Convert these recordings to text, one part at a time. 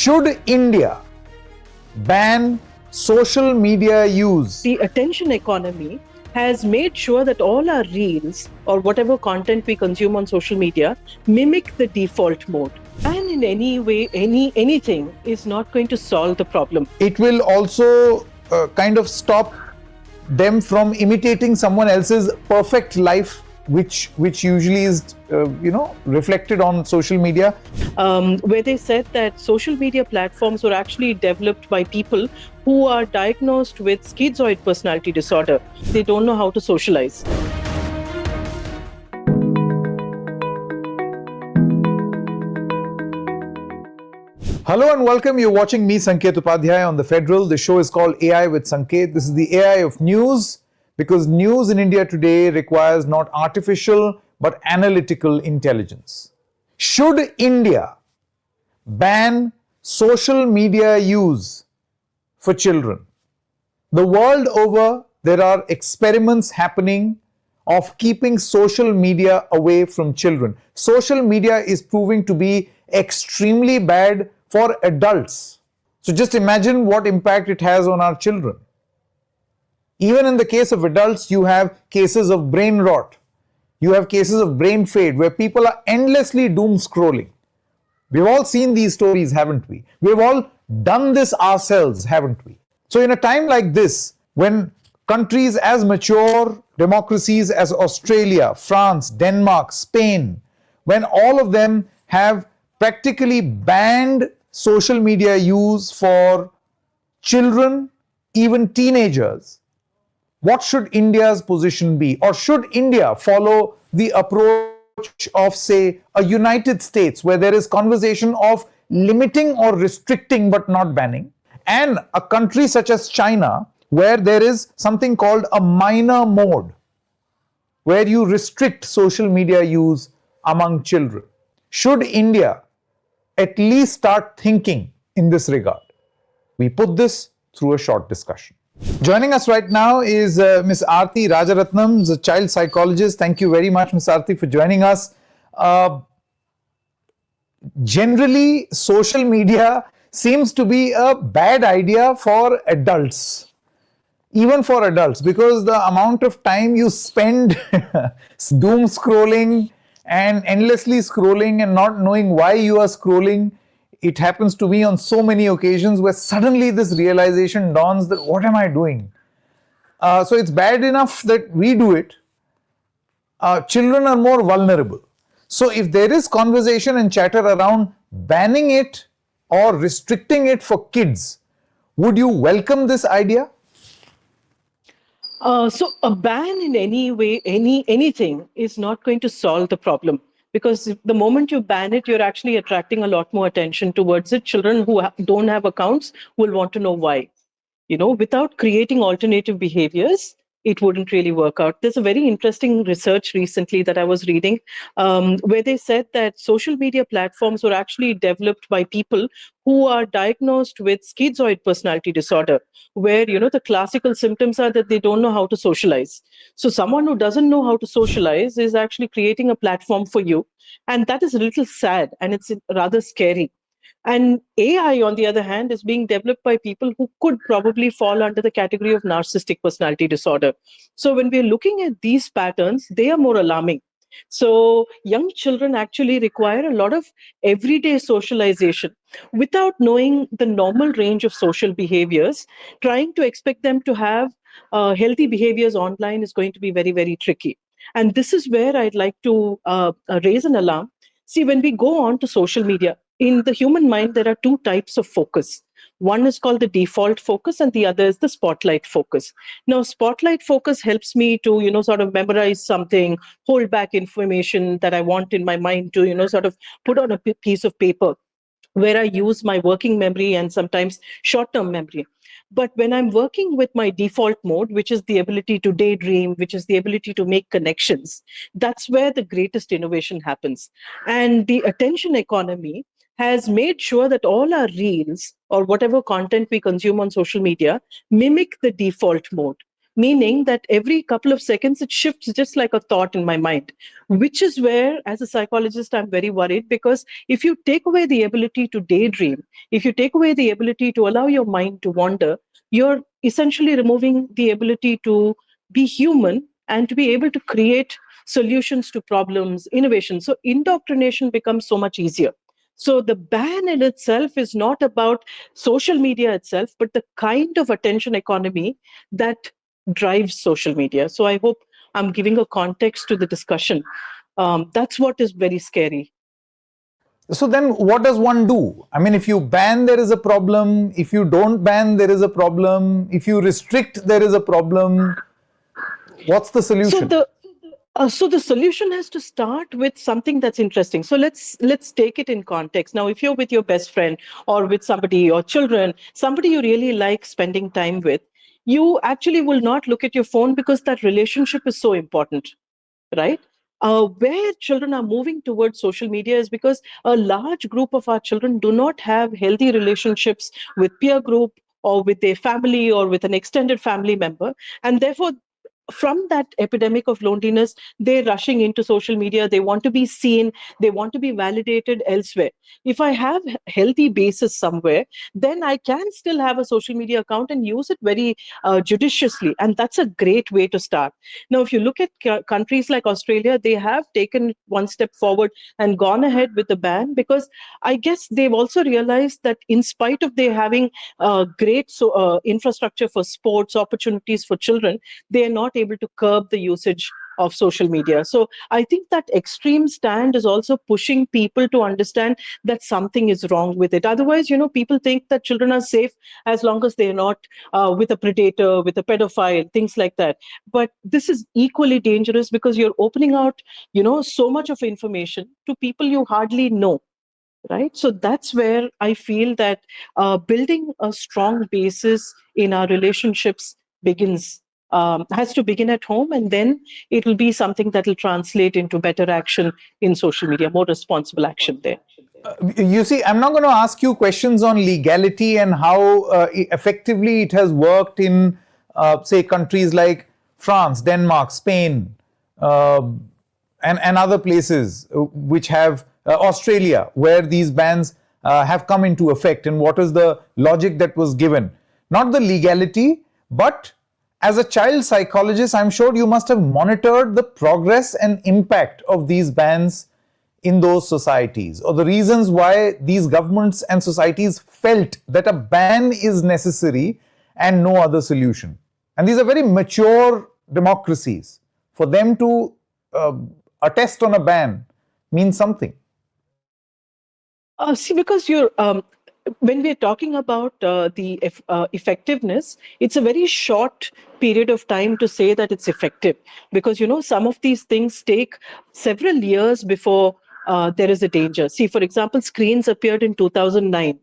Should India ban social media use? The attention economy has made sure that all our reels or whatever content we consume on social media mimic the default mode. And in any way, anything is not going to solve the problem. It will also kind of stop them from imitating someone else's perfect life, which usually is reflected on social media. Where they said that social media platforms were actually developed by people who are diagnosed with schizoid personality disorder. They don't know how to socialize. Hello and welcome. You're watching me, Sanket Upadhyay, on TheFederal. The show is called AI with Sanket. This is the AI of news, because news in India today requires not artificial but analytical intelligence. Should India ban social media use for children? The world over, there are experiments happening of keeping social media away from children. Social media is proving to be extremely bad for adults. So just imagine what impact it has on our children. Even in the case of adults, you have cases of brain rot. You have cases of brain fade where people are endlessly doom scrolling. We've all seen these stories, haven't we? We've all done this ourselves, haven't we? So in a time like this, when countries as mature democracies as Australia, France, Denmark, Spain, when all of them have practically banned social media use for children, even teenagers, what should India's position be? Or should India follow the approach of, say, a United States, where there is conversation of limiting or restricting but not banning, and a country such as China, where there is something called a minor mode, where you restrict social media use among children? Should India at least start thinking in this regard? We put this through a short discussion. Joining us right now is Ms. Aarti Rajaratnam, a child psychologist. Thank you very much, Ms. Aarti, for joining us. Generally, social media seems to be a bad idea for adults, even for adults, because the amount of time you spend doom scrolling and endlessly scrolling and not knowing why you are scrolling. It happens to me on so many occasions where suddenly this realization dawns that what am I doing? So it's bad enough that we do it. Children are more vulnerable. So if there is conversation and chatter around banning it or restricting it for kids, would you welcome this idea? So a ban in any way, anything is not going to solve the problem, because the moment you ban it, you're actually attracting a lot more attention towards it. Children who don't have accounts will want to know why. Without creating alternative behaviors, it wouldn't really work out. There's a very interesting research recently that I was reading, where they said that social media platforms were actually developed by people who are diagnosed with schizoid personality disorder, where, the classical symptoms are that they don't know how to socialize. So someone who doesn't know how to socialize is actually creating a platform for you. And that is a little sad, and it's rather scary. And AI, on the other hand, is being developed by people who could probably fall under the category of narcissistic personality disorder. So when we're looking at these patterns, they are more alarming. So young children actually require a lot of everyday socialization. Without knowing the normal range of social behaviors, trying to expect them to have healthy behaviors online is going to be very, very tricky. And this is where I'd like to raise an alarm. See, when we go on to social media, in the human mind, there are two types of focus. One is called the default focus, and the other is the spotlight focus. Now, spotlight focus helps me to, sort of memorize something, hold back information that I want in my mind to, sort of put on a piece of paper, where I use my working memory and sometimes short-term memory. But when I'm working with my default mode, which is the ability to daydream, which is the ability to make connections, that's where the greatest innovation happens. And the attention economy has made sure that all our reels or whatever content we consume on social media mimic the default mode. meaning that every couple of seconds it shifts just like a thought in my mind, which is where, as a psychologist, I'm very worried, because if you take away the ability to daydream, if you take away the ability to allow your mind to wander, you're essentially removing the ability to be human and to be able to create solutions to problems, innovation. So indoctrination becomes so much easier. So the ban in itself is not about social media itself, but the kind of attention economy that drives social media. So I hope I'm giving a context to the discussion. That's what is very scary. So then what does one do? I mean, if you ban, there is a problem. If you don't ban, there is a problem. If you restrict, there is a problem. What's the So solution? the solution has to start with something that's interesting. So let's take it in context. Now, if you're with your best friend or with somebody or children, somebody you really like spending time with, you actually will not look at your phone because that relationship is so important, right? Where children are moving towards social media is because a large group of our children do not have healthy relationships with peer group or with their family or with an extended family member, and therefore from that epidemic of loneliness, they're rushing into social media. They want to be seen, they want to be validated elsewhere. If I have healthy basis somewhere, then I can still have a social media account and use it very judiciously, and that's a great way to start. Now, if you look at countries like Australia, they have taken one step forward and gone ahead with the ban, because I guess they've also realized that in spite of they having great infrastructure for sports opportunities for children, they are not able to curb the usage of social media. So I think that extreme stand is also pushing people to understand that something is wrong with it. Otherwise, people think that children are safe as long as they're not with a predator, with a pedophile, things like that. But this is equally dangerous because you're opening out, so much of information to people you hardly know, right? So that's where I feel that building a strong basis in our relationships begins, has to begin at home, and then it will be something that will translate into better action in social media, more responsible action there. You see, I'm not going to ask you questions on legality and how effectively it has worked in, say, countries like France, Denmark, Spain, uh, and other places which have Australia, where these bans have come into effect, and what is the logic that was given. Not the legality, but as a child psychologist, I'm sure you must have monitored the progress and impact of these bans in those societies, or the reasons why these governments and societies felt that a ban is necessary and no other solution. And these are very mature democracies. For them to attest on a ban means something. See, because when we're talking about the effectiveness, it's a very short period of time to say that it's effective, because some of these things take several years before there is a danger. See, for example, screens appeared in 2009.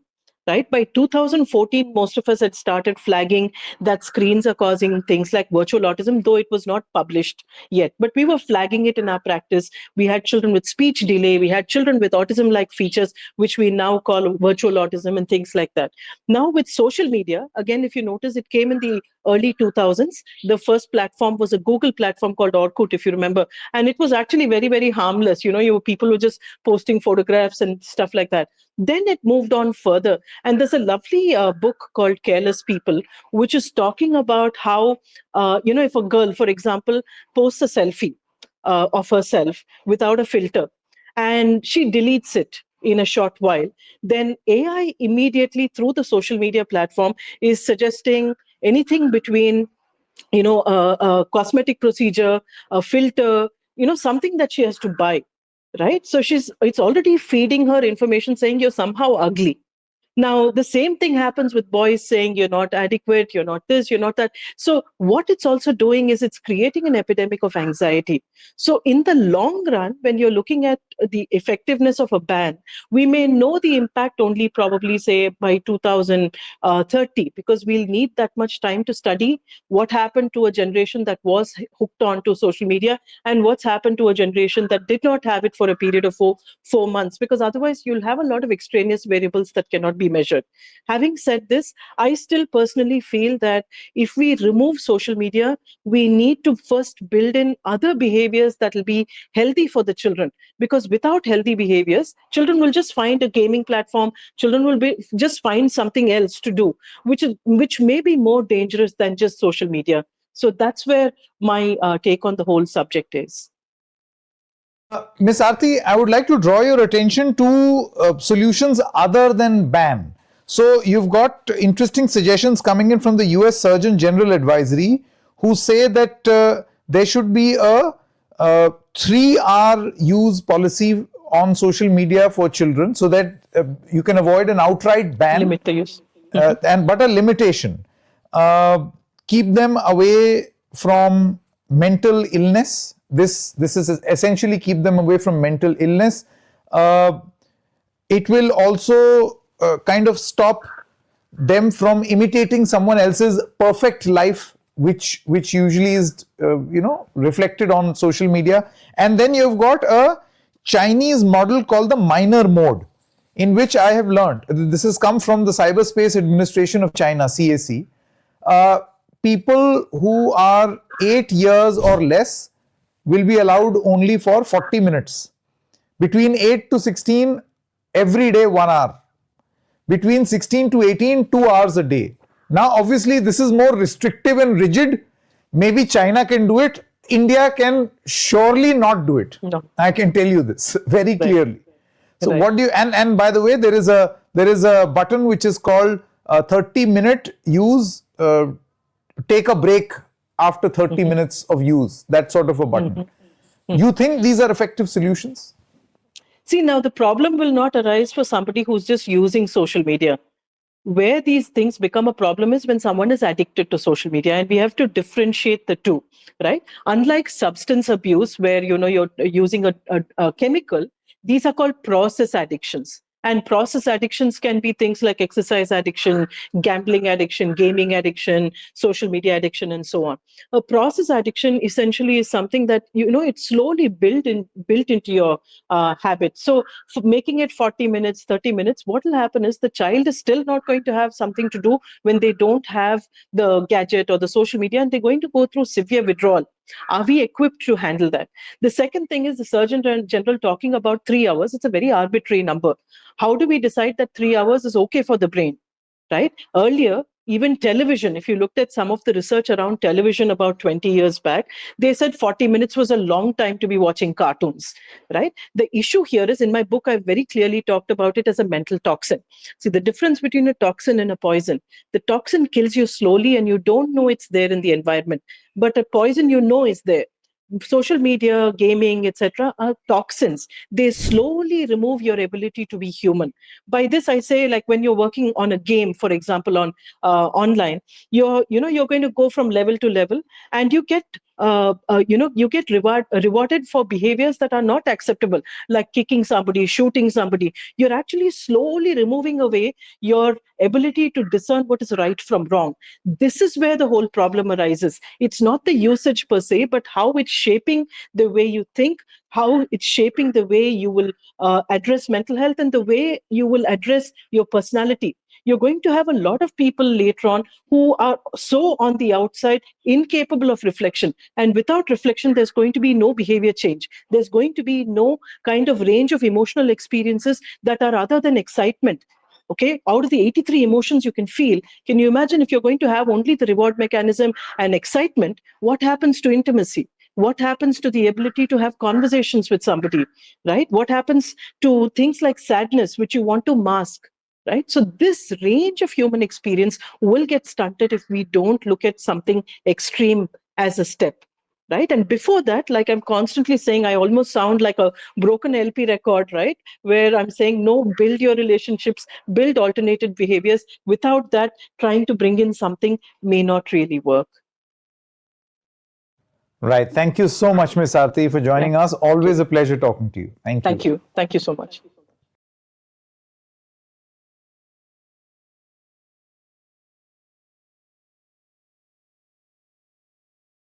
Right, by 2014, most of us had started flagging that screens are causing things like virtual autism, though it was not published yet. But we were flagging it in our practice. We had children with speech delay, we had children with autism like features, which we now call virtual autism, and things like that. Now, with social media, again, if you notice, it came in the early 2000s. The first platform was a Google platform called Orkut, if you remember. And it was actually very, very harmless. People were just posting photographs and stuff like that. Then it moved on further. And there's a lovely book called Careless People, which is talking about how, if a girl, for example, posts a selfie of herself without a filter, and she deletes it in a short while, then AI immediately through the social media platform is suggesting anything between, a cosmetic procedure, a filter, something that she has to buy, right? So it's already feeding her information saying you're somehow ugly. Now, the same thing happens with boys saying you're not adequate, you're not this, you're not that. So, what it's also doing is it's creating an epidemic of anxiety. So, in the long run, when you're looking at the effectiveness of a ban, we may know the impact only probably say by 2030, because we'll need that much time to study what happened to a generation that was hooked on to social media and what's happened to a generation that did not have it for a period of 4 months, because otherwise you'll have a lot of extraneous variables that cannot be measured. Having said this, I still personally feel that if we remove social media, we need to first build in other behaviors that will be healthy for the children, because without healthy behaviors, children will just find a gaming platform, children will just find something else to do, which may be more dangerous than just social media. So that's where my take on the whole subject is. Ms. Aarti, I would like to draw your attention to solutions other than ban. So you've got interesting suggestions coming in from the US Surgeon General Advisory, who say that there should be a 3-hour use policy on social media for children, so that you can avoid an outright ban. Limit the use. But a limitation. Keep them away from mental illness. This is essentially keep them away from mental illness. It will also kind of stop them from imitating someone else's perfect life, which usually is reflected on social media. And then you've got a Chinese model called the minor mode, in which I have learned, this has come from the Cyberspace Administration of China, CAC. People who are 8 years or less will be allowed only for 40 minutes. Between 8 to 16, every day 1 hour. Between 16 to 18, 2 hours a day. Now, obviously, this is more restrictive and rigid. Maybe China can do it. India can surely not do it. No. I can tell you this very clearly. So Right. what do you, and by the way, there is a button which is called 30-minute use, take a break after 30 minutes of use, that sort of a button. You think these are effective solutions? See, now the problem will not arise for somebody who's just using social media. Where these things become a problem is when someone is addicted to social media, and we have to differentiate the two, right? Unlike substance abuse, where you're using a chemical, these are called process addictions. And process addictions can be things like exercise addiction, gambling addiction, gaming addiction, social media addiction, and so on. A process addiction essentially is something that it's slowly built into your habit. So for making it 40 minutes, 30 minutes, what will happen is the child is still not going to have something to do when they don't have the gadget or the social media, and they're going to go through severe withdrawal. Are we equipped to handle that? The second thing is the Surgeon General talking about 3 hours. It's a very arbitrary number. How do we decide that 3 hours is okay for the brain, right? Earlier, even television, if you looked at some of the research around television about 20 years back, they said 40 minutes was a long time to be watching cartoons, right? The issue here is, in my book, I've very clearly talked about it as a mental toxin. See, the difference between a toxin and a poison: the toxin kills you slowly and you don't know it's there in the environment, but a poison is there. Social media, gaming, etc. are toxins. They slowly remove your ability to be human. By this, I say, like when you're working on a game, for example, on online, you're going to go from level to level, and you get rewarded for behaviors that are not acceptable, like kicking somebody, shooting somebody. You're actually slowly removing away your ability to discern what is right from wrong. This is where the whole problem arises. It's not the usage per se, but how it's shaping the way you think, how it's shaping the way you will address mental health, and the way you will address your personality. You're going to have a lot of people later on who are so on the outside, incapable of reflection. And without reflection, there's going to be no behavior change. There's going to be no kind of range of emotional experiences that are other than excitement. Okay, out of the 83 emotions you can feel, can you imagine if you're going to have only the reward mechanism and excitement, what happens to intimacy? What happens to the ability to have conversations with somebody, right? What happens to things like sadness, which you want to mask, right? So this range of human experience will get stunted if we don't look at something extreme as a step. Right. And before that, like I'm constantly saying, I almost sound like a broken LP record, right? Where I'm saying, no, build your relationships, build alternative behaviors. Without that, trying to bring in something may not really work. Right. Thank you so much, Ms. Aarti, for joining us. Always a pleasure talking to you. Thank you. Thank you. Thank you so much.